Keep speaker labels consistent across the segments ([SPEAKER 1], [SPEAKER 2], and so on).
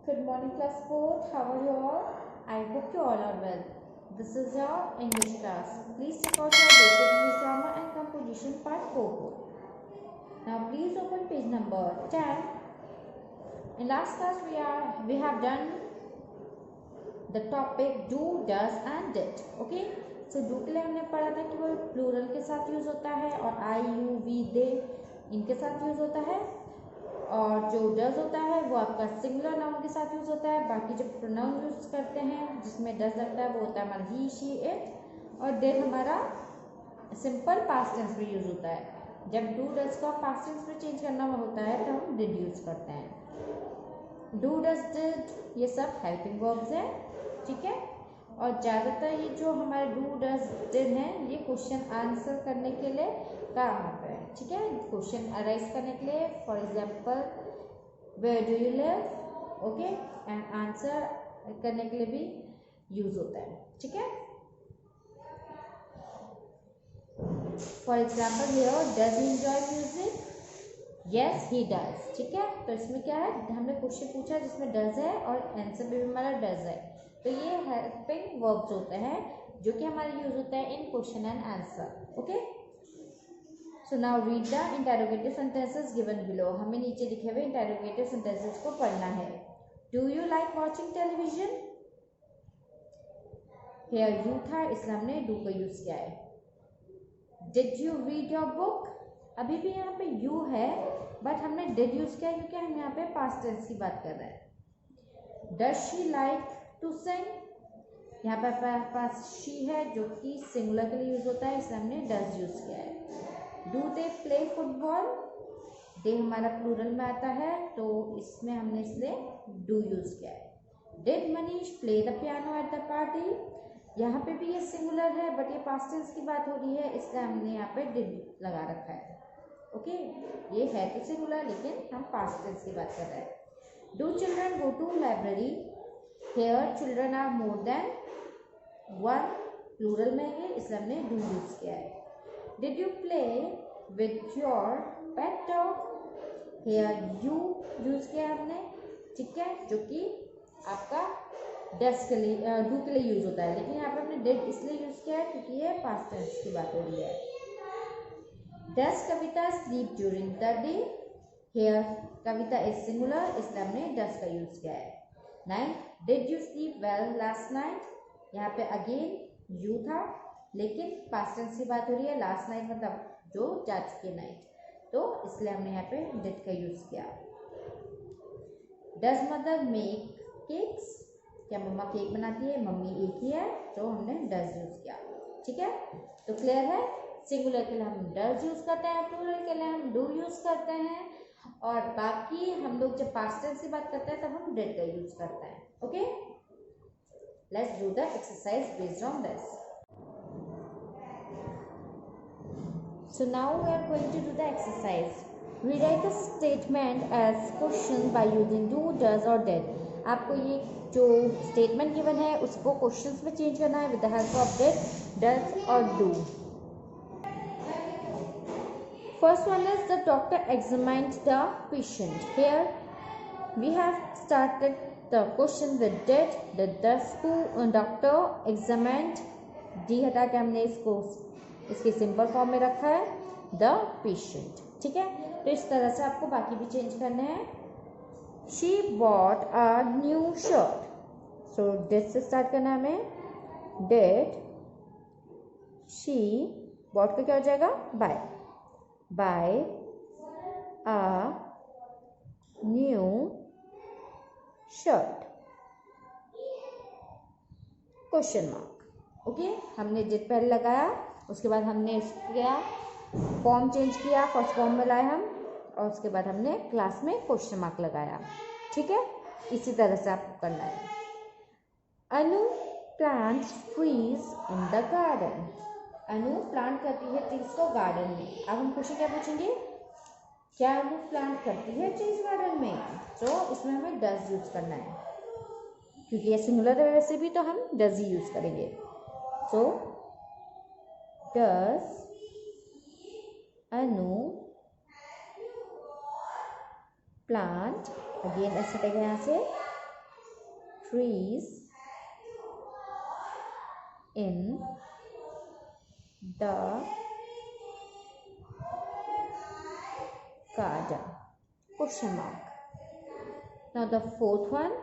[SPEAKER 1] Good morning, class 4. How are you all? I hope you all are well. This is your English class. Please check out your basic English grammar and composition part 4. Now please open page number 10. In last class we have done the topic do, does and did. Okay. So do के लिए हमने पढ़ा था कि वो plural के साथ use होता है और आई यू वी दे इनके साथ यूज होता है, और जो डज होता है वो आपका सिंगुलर नाउन के साथ यूज होता है। बाकी जो प्रोनाउन यूज करते हैं जिसमें डज लगता है वो होता है हमारा ही शी इट, और डिड हमारा सिंपल पास्ट टेंस में यूज होता है। जब डू डज को पास्ट टेंस में चेंज करना होता है तो हम डिड यूज करते हैं। डू डज डिड ये सब हेल्पिंग वर्ब्स हैं, ठीक है। और ज़्यादातर ये जो हमारे डू डज डिड हैं ये क्वेश्चन आंसर करने के लिए काम आता है, ठीक है। क्वेश्चन अराइज करने के लिए, for example where do you live, okay, and answer करने के लिए भी यूज होता है, ठीक है। For example here does he enjoy music, yes he does, ठीक है। तो इसमें क्या है, हमने क्वेश्चन पूछा जिसमें डज है और आंसर भी हमारा डज है, तो ये हेल्पिंग वर्ब्स होते हैं जो कि हमारे यूज होता है in question and answer, okay. So now read the interrogative sentences given below. हमें नीचे लिखे हुए इंटेरोगेटिव सेंटेंसेस को पढ़ना है। Do you like watching television, here you था इसलिए हमने डू का यूज किया है। Did you read your book, अभी भी यहाँ पे यू है बट हमने डिड यूज किया क्योंकि हम यहाँ पे पास्ट टेंस की बात कर रहे हैं। Does she like to sing, यहाँ पर पास शी है जो कि सिंगुलर के लिए यूज होता है इसलिए हमने डज यूज किया है। डू दे प्ले फुटबॉल, दे हमारा प्लूरल में आता है तो इसमें हमने इसलिए डू यूज किया है। Did Manish play the piano at the party, यहाँ पे भी ये सिंगुलर है बट ये पास्ट टेंस की बात हो रही है इसलिए हमने यहाँ पे डिड लगा रखा है, ओके। ये है तो सिंगुलर लेकिन हम पास्ट टेंस की बात कर रहे हैं। Do children go to library, here children are more than one, plural में है इसलिए हमने डू यूज किया है। Did you play with your pet dog, here you use किया हमने, ठीक है, जो कि आपका डज के लिए डू के लिए यूज होता है, लेकिन यहाँ पे हमने डिड इसलिए यूज किया है क्योंकि ये पास्ट टेंस की बात हो रही है। Does Kavita sleep during the day, here Kavita is singular इसलिए हमने डज का यूज किया है। 9. Did you sleep well last night, यहाँ पे अगेन यू था लेकिन पास्ट टेंस की बात हो रही है, लास्ट नाइट मतलब जो जा चुकी नाइट, तो इसलिए हमने यहाँ पे डिड का यूज किया। डज मदर मेक केक्स, क्या मम्मा केक बनाती है, मम्मी एक ही है तो हमने डज यूज किया, ठीक है। तो क्लियर है, सिंगुलर के लिए हम डज यूज करते हैं, प्लूरल के लिए हम डू यूज करते हैं, और बाकी हम लोग जब पास्ट टेंस की बात करते हैं तब हम डिड का यूज करते हैं, okay. Let's do the exercise based on this. So now we are going to do the exercise. Rewrite the statement as question by using do, does or did. आपको ये जो स्टेटमेंट गिवन है उसको questions में change करना है with the help of did, does और do. First one is the doctor examined the patient. Here we have started the question with did. The doctor examined, D हटा के हमने इसको इसके सिंपल फॉर्म में रखा है द पेशेंट, ठीक है। तो इस तरह से आपको बाकी भी चेंज करने हैं। She bought a new shirt, so did से स्टार्ट करना है हमें। डिड शी, बॉट का क्या हो जाएगा buy, buy a new shirt, question mark, okay. हमने डिड पहले लगाया, उसके बाद हमने इसका फॉर्म चेंज किया, फर्स्ट फॉर्म में लाए हम, और उसके बाद हमने क्लास में क्वेश्चन मार्क लगाया, ठीक है। इसी तरह से आपको करना है। Anu plants trees in the garden, Anu plant करती है ट्रीज को गार्डन में। अब हम क्वेश्चन क्या पूछेंगे, क्या अनु प्लांट करती है ट्रीज गार्डन में, तो इसमें हमें डज यूज करना है क्योंकि ये सिंगुलर है, वैसे भी तो हम डज ही यूज करेंगे। So does Anu plant, again ऐसे कहेगा यहाँ से trees in the garden? Question mark. Now the fourth one,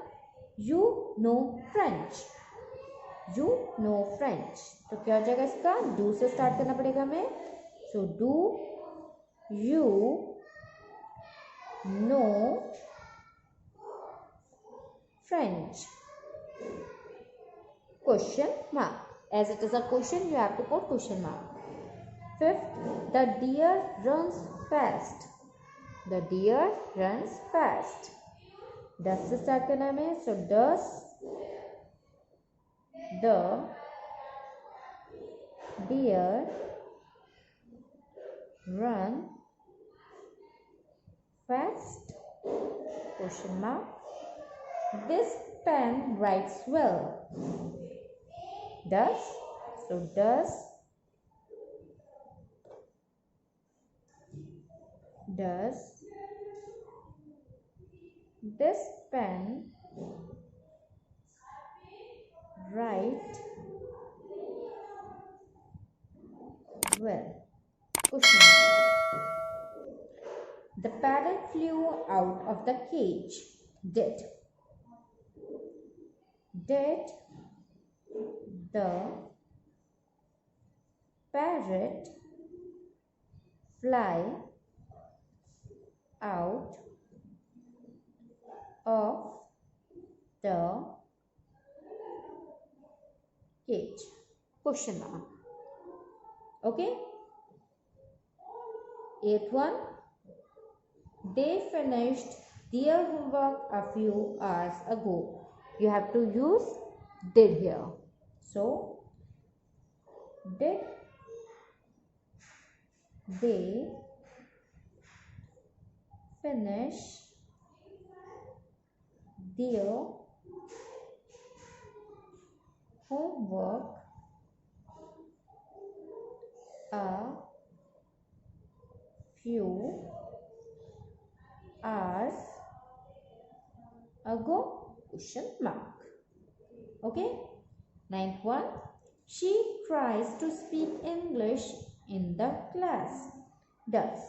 [SPEAKER 1] you know French. You know French. तो क्या हो जाएगा इसका? Do से start करना पड़ेगा हमें. So do you know French? Question mark. As it is a question, you have to put question mark. Fifth, the deer runs fast. The deer runs fast. Does से start करना है. So does the deer run fast? Question mark. This pen writes well. Does. So does this pen write well? Question mark. The parrot flew out of the cage. Did the parrot fly out of the cage? Question mark. Okay. Eighth one, they finished their homework a few hours ago. You have to use did here. So did they finish their homework a few hours ago? Question mark. Okay. Ninth one, she tries to speak English in the class. Does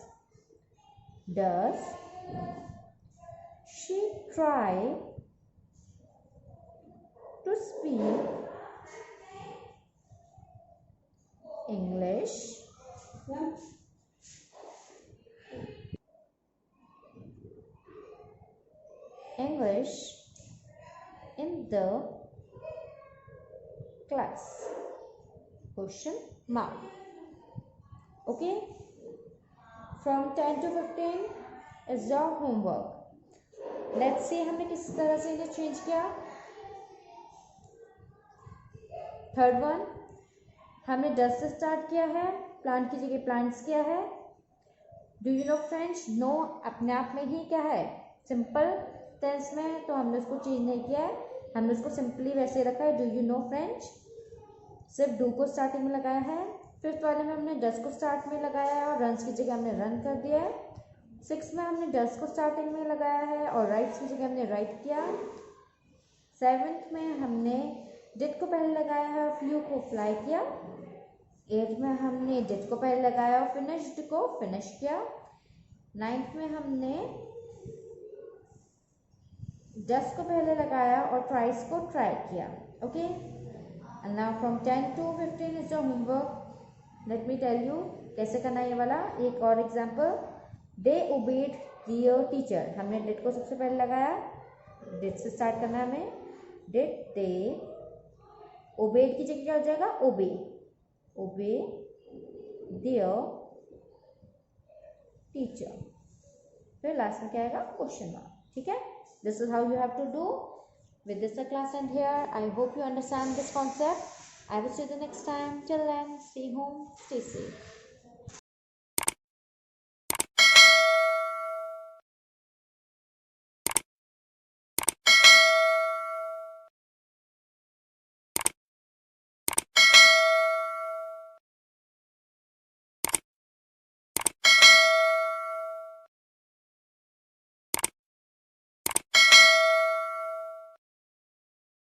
[SPEAKER 1] she try to speak English in the class? Question mark. Okay. From 10 to 15 is your homework. Let's see हमने किस तरह से इन्हें change किया. Third one, हमने डस से start किया है, प्लांट की जगह प्लांट्स किया है. Do you know French? No अपने आप में ही क्या है, सिंपल टेंस में है, तो हमने उसको चेंज नहीं किया है, हमने उसको सिंपली वैसे रखा है. डू यू नो फ्रेंच, सिर्फ डू को स्टार्टिंग में लगाया है. फिफ्थ वाले में हमने डस को स्टार्ट में लगाया है और रन्स की जगह हमने रन कर दिया है. सिक्स में हमने डस को स्टार्टिंग में लगाया है और राइट्स की जगह हमने राइट किया. सेवेंथ में हमने डिड को पहले लगाया है और फ्लू को फ्लाई किया. एट्थ में हमने डिड को पहले लगाया और फिनिश्ड को फिनिश किया. नाइन्थ में हमने डस को पहले लगाया और ट्राइस को ट्राई किया. Okay. And now from 10 to 15 is your homework. Let me tell you कैसे करना है ये वाला. एक और example, they obeyed their teacher. हमने डिड को सबसे पहले लगाया, डिड से स्टार्ट करना है हमें. डिड दे ओबेड की जगह क्या हो जाएगा, ओबे. ओबे दियर टीचर. फिर लास्ट में क्या आएगा, क्वेश्चन मार्क. ठीक है. This is how you have to do. With this the class end here. I hope you understand this concept. I will see you the next time. Till then, stay home, stay safe.